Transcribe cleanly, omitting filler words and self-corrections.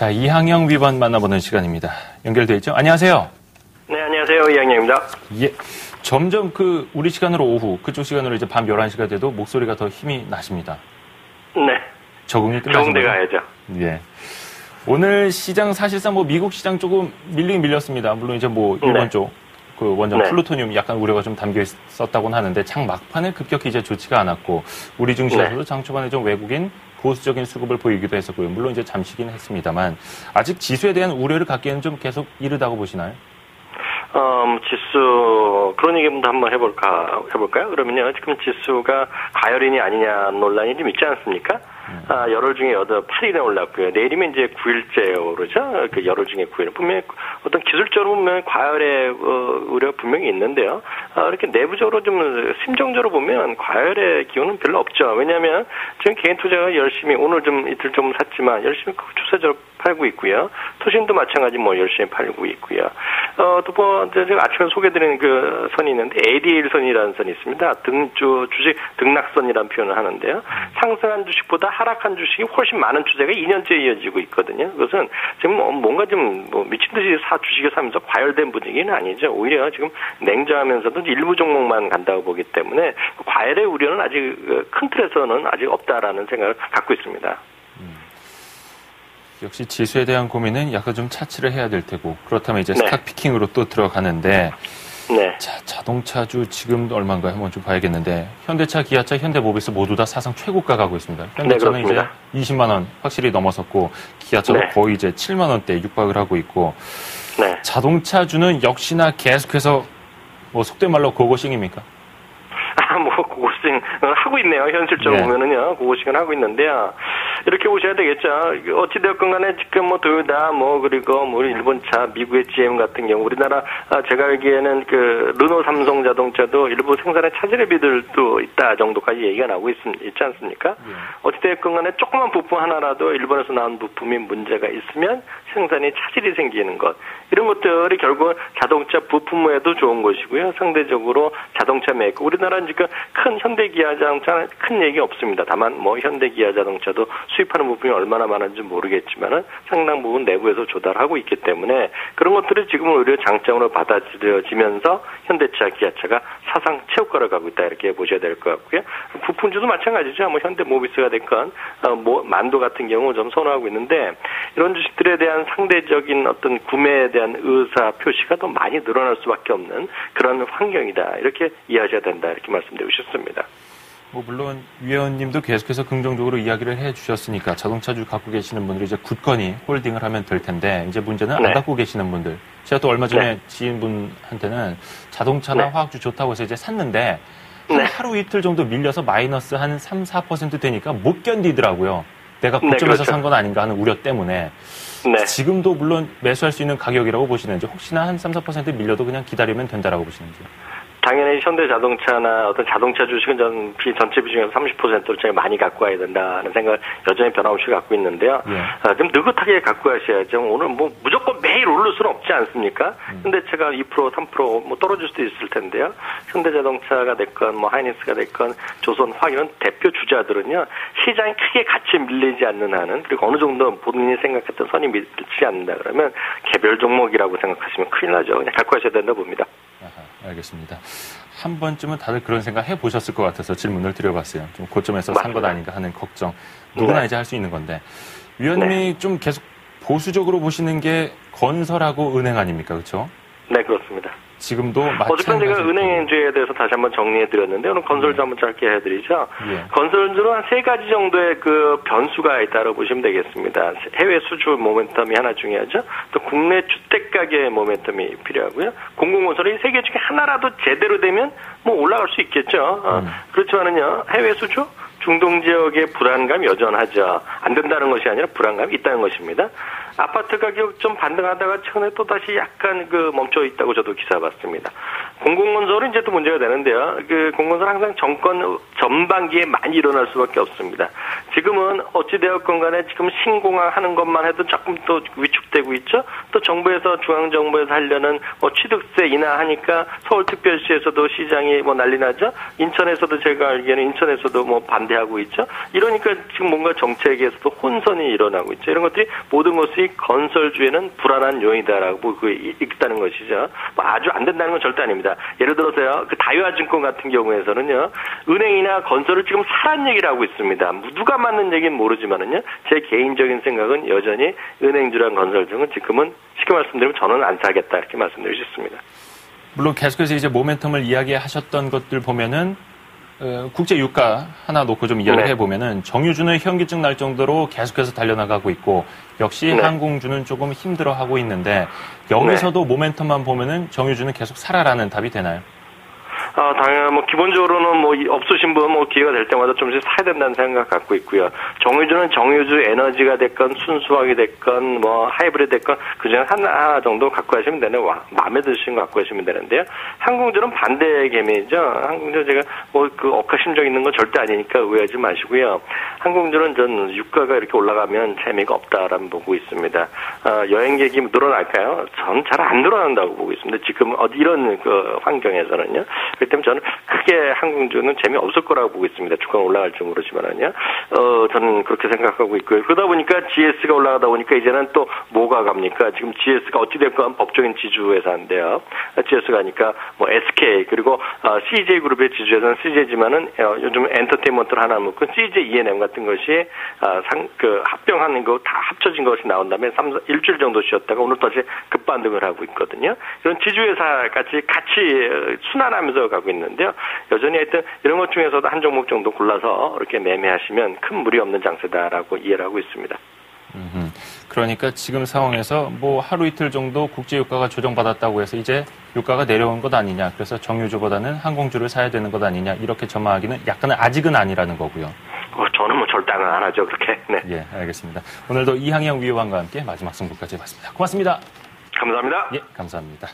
자, 이항영 위원 만나보는 시간입니다. 연결돼 있죠? 안녕하세요. 네, 안녕하세요. 이항영입니다. 예. 점점 우리 시간으로 오후, 그쪽 시간으로 이제 밤 11시가 돼도 목소리가 더 힘이 나십니다. 네. 적응이 끝나신 거죠? 가야죠. 예. 오늘 시장 사실상 미국 시장 조금 밀리긴 밀렸습니다. 물론 이제 일본 네. 쪽, 원전 네. 플루토늄 약간 우려가 좀 담겨 있었다고는 하는데 장 막판에 급격히 이제 좋지가 않았고 우리 증시에서도 네. 장 초반에 좀 외국인 보수적인 수급을 보이기도 했었고요. 물론 이제 잠시긴 했습니다만 아직 지수에 대한 우려를 갖기에는 좀 계속 이르다고 보시나요? 지수, 그런 얘기부터 한번 해볼까요? 그러면요, 지금 지수가 가열이니 아니냐 논란이 좀 있지 않습니까? 열흘 중에 8일에 올랐고요. 내일이면 이제 9일째요, 그러죠? 그 열흘 중에 9일. 분명히 어떤 기술적으로 보면 과열의 우려 분명히 있는데요. 이렇게 내부적으로 좀 심정적으로 보면 과열의 기운은 별로 없죠. 왜냐하면 지금 개인 투자가 열심히 오늘 좀 이틀 좀 샀지만 열심히 추세적으로 팔고 있고요. 투신도 마찬가지 열심히 팔고 있고요. 두 번째 제가 아침에 소개드린 그 선이 있는데 ADL 선이라는 선이 있습니다. 주식 등락선이라는 표현을 하는데요. 상승한 주식보다 하락한 주식이 훨씬 많은 추세가 2년째 이어지고 있거든요. 그것은 지금 뭔가 좀 미친 듯이 주식을 사면서 과열된 분위기는 아니죠. 오히려 지금 냉정하면서도 일부 종목만 간다고 보기 때문에 과열의 우려는 아직 큰 틀에서는 아직 없다라는 생각을 갖고 있습니다. 역시 지수에 대한 고민은 약간 좀 차치를 해야 될 테고 그렇다면 이제 네. 스탁 피킹으로 또 들어가는데 네. 자, 자동차주 지금 얼마인가요? 한번 좀 봐야겠는데 현대차, 기아차, 현대모비스 모두 다 사상 최고가 가고 있습니다. 현대차는 네, 이제 20만 원 확실히 넘어섰고 기아차도 네. 거의 이제 7만 원대 육박을 하고 있고 네. 자동차주는 역시나 계속해서 속된 말로 고고싱입니까? 고고싱을 하고 있네요. 현실적으로 보면은요. 고고싱을 하고 있는데요. 이렇게 보셔야 되겠죠. 어찌되었건 간에 지금 도요타, 그리고 일본차, 미국의 GM 같은 경우, 우리나라, 제가 알기에는 르노 삼성 자동차도 일부 생산에 차질의 비들도 있다 정도까지 얘기가 나오고 있지 않습니까? 어찌되었건 간에 조그만 부품 하나라도 일본에서 나온 부품이 문제가 있으면 생산에 차질이 생기는 것. 이런 것들이 결국 자동차 부품에도 좋은 것이고요. 상대적으로 자동차 메이커. 우리나라는 지금 큰 현대기아 자동차는 큰 얘기 없습니다. 다만 현대기아 자동차도 수입하는 부분이 얼마나 많은지 모르겠지만은 상당 부분 내부에서 조달하고 있기 때문에 그런 것들이 지금 오히려 장점으로 받아들여지면서 현대차, 기아차가 사상 최고가를 가고 있다 이렇게 보셔야 될 것 같고요. 부품주도 마찬가지죠. 현대모비스가 됐건 만도 같은 경우 좀 선호하고 있는데 이런 주식들에 대한 상대적인 어떤 구매에 대한 의사 표시가 더 많이 늘어날 수밖에 없는 그런 환경이다 이렇게 이해하셔야 된다 이렇게 말씀드리고 싶습니다. 물론 위원님도 계속해서 긍정적으로 이야기를 해주셨으니까 자동차주 갖고 계시는 분들이 이제 굳건히 홀딩을 하면 될 텐데 이제 문제는 안 갖고 계시는 분들. 제가 또 얼마 전에 지인분한테는 자동차나 화학주 좋다고 해서 이제 샀는데 하루 이틀 정도 밀려서 마이너스 한 3, 4% 되니까 못 견디더라고요. 내가 고점에서 산 건 아닌가 하는 우려 때문에. 지금도 물론 매수할 수 있는 가격이라고 보시는지 혹시나 한 3, 4% 밀려도 그냥 기다리면 된다라고 보시는지. 당연히 현대자동차나 어떤 자동차 주식은 전체 비중에서 30%를 많이 갖고 와야 된다는 생각을 여전히 변함없이 갖고 있는데요. 좀 느긋하게 갖고 가셔야죠. 오늘 무조건 매일 오를 수는 없지 않습니까? 현대차가 2%, 3% 떨어질 수도 있을 텐데요. 현대자동차가 됐건 하이닉스가 됐건 조선화학 이런 대표 주자들은요. 시장이 크게 같이 밀리지 않는 한은 그리고 어느 정도 본인이 생각했던 선이 밀지 않는다 그러면 개별 종목이라고 생각하시면 큰일 나죠. 그냥 갖고 가셔야 된다 봅니다. 알겠습니다. 한 번쯤은 다들 그런 생각 해보셨을 것 같아서 질문을 드려봤어요. 좀 고점에서 산 것 아닌가 하는 걱정. 누구나 이제 할 수 있는 건데. 위원님이 좀 계속 보수적으로 보시는 게 건설하고 은행 아닙니까? 그렇죠? 네, 그렇습니다. 지금도 마찬가지로. 어쨌든 제가 은행주에 대해서 다시 한번 정리해드렸는데 오늘 건설주 한번 짧게 해드리죠. 건설주는 한 3가지 정도의 변수가 있다고 보시면 되겠습니다. 해외 수출 모멘텀이 하나 중요하죠. 또 국내 주택가격의 모멘텀이 필요하고요. 공공건설이 3개 중에 하나라도 제대로 되면 올라갈 수 있겠죠. 그렇지만은요 해외 수출 중동 지역의 불안감이 여전하죠. 안 된다는 것이 아니라 불안감이 있다는 것입니다. 아파트 가격 좀 반등하다가 최근에 또 다시 약간 멈춰 있다고 저도 기사 봤습니다. 공공건설은 이제 또 문제가 되는데요. 공공건설 항상 정권 전반기에 많이 일어날 수밖에 없습니다. 지금은 어찌되었건 간에 지금 신공항 하는 것만 해도 조금 또 위축 실시되고 있죠. 또 정부에서 중앙정부에서 하려는 뭐 취득세 인하하니까 서울특별시에서도 시장이 뭐 난리 나죠. 인천에서도 제가 알기에는 인천에서도 뭐 반대하고 있죠. 이러니까 지금 뭔가 정책에서도 혼선이 일어나고 있죠. 이런 것들이 모든 것이 건설주에는 불안한 요인이다라고 보고 있다는 것이죠. 뭐 아주 안 된다는 건 절대 아닙니다. 예를 들어서요, 그 다이와증권 같은 경우에서는요, 은행이나 건설을 지금 사란 얘기를 하고 있습니다. 누가 맞는 얘기는 모르지만은요, 제 개인적인 생각은 여전히 은행주랑 건설주는 지금은 쉽게 말씀드리면 저는 안 사겠다 이렇게 말씀드릴 수 있습니다. 물론 계속해서 이제 모멘텀을 이야기하셨던 것들 보면은 국제 유가 하나 놓고 좀 이야기를 해보면은 정유주는 현기증 날 정도로 계속해서 달려나가고 있고 역시 항공주는 조금 힘들어하고 있는데 여기서도 모멘텀만 보면은 정유주는 계속 살아라는 답이 되나요? 당연히 뭐 기본적으로는 뭐 없으신 분 뭐 기회가 될 때마다 좀씩 사야 된다는 생각 갖고 있고요. 정유주는 정유주 에너지가 됐건 순수화학이 됐건 뭐 하이브리드 됐건 그중에 하나 정도 갖고 가시면 되는 마음에 드시는 거 갖고 가시면 되는데요. 항공주는 반대 개념이죠. 항공주 제가 뭐 그 억하심정 있는 건 절대 아니니까 오해하지 마시고요. 항공주는 전 유가가 이렇게 올라가면 재미가 없다라는 보고 있습니다. 여행객이 늘어날까요? 전 잘 안 늘어난다고 보고 있습니다. 지금 이런 그 환경에서는요. 그렇기 때문에 저는 크게 항공주는 재미없을 거라고 보고 있습니다. 주가가 올라갈지 모르지만은요. 저는 그렇게 생각하고 있고요. 그러다 보니까 GS가 올라가다 보니까 이제는 또 뭐가 갑니까? 지금 GS가 어찌됐건 법적인 지주회사인데요. GS가 하니까 뭐 SK 그리고 CJ그룹의 지주회사는 CJ지만은 요즘 엔터테인먼트를 하나 묶은 CJ E&M 같은 것이 합병하는 거 다 합쳐진 것이 나온 다음에 일주일 정도 쉬었다가 오늘 다시 급반등을 하고 있거든요. 이런 지주회사 같이 순환하면서 가고 있는데요. 여전히 하여튼 이런 것 중에서도 한 종목 정도 골라서 이렇게 매매하시면 큰 무리 없는 장세다라고 이해를 하고 있습니다. 그러니까 지금 상황에서 뭐 하루 이틀 정도 국제 유가가 조정받았다고 해서 이제 유가가 내려온 것 아니냐. 그래서 정유주보다는 항공주를 사야 되는 것 아니냐. 이렇게 전망하기는 약간은 아직은 아니라는 거고요. 저는 뭐 절대 안 하죠. 그렇게. 네. 예, 알겠습니다. 오늘도 이항영 위원과 함께 마지막 승부까지 해봤습니다. 고맙습니다. 감사합니다. 예, 감사합니다.